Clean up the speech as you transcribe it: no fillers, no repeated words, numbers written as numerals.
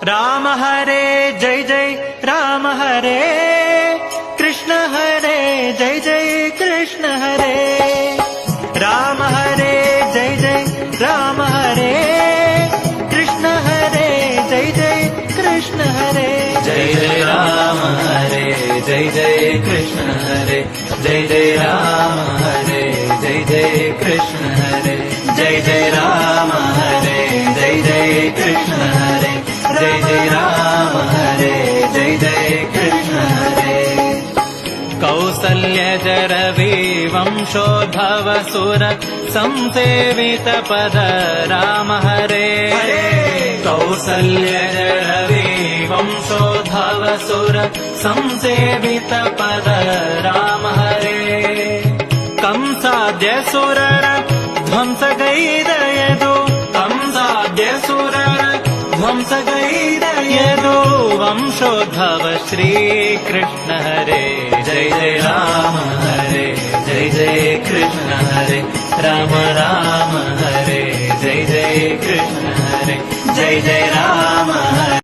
राम हरे जय जय राम हरे कृष्ण हरे जय जय कृष्ण हरे राम हरे जय जय राम हरे कृष्ण हरे जय जय कृष्ण हरे जय जय राम हरे जय जय कृष्ण हरे जय जय राम हरे जय जय कृष्ण हरे जय जय राम हरे जय जय कृष्ण हरे जय जय राम हरे जय जय कृष्ण हरे कौसल्यजरवि वंशोद्भव सुर संसेवित पद राम हरे कौसल्यजरवि वंशोद्भव सुर संसेवित पद राम हरे कंसाद्य सुरर ध्वंसगैदयदु कंसाद्य सुरर ध्वंसगैदयदु वंशोद्भव श्रीकृष्ण हरे जय जय राम हरे जय जय कृष्ण हरे राम राम हरे जय जय कृष्ण हरे जय जय राम हरे।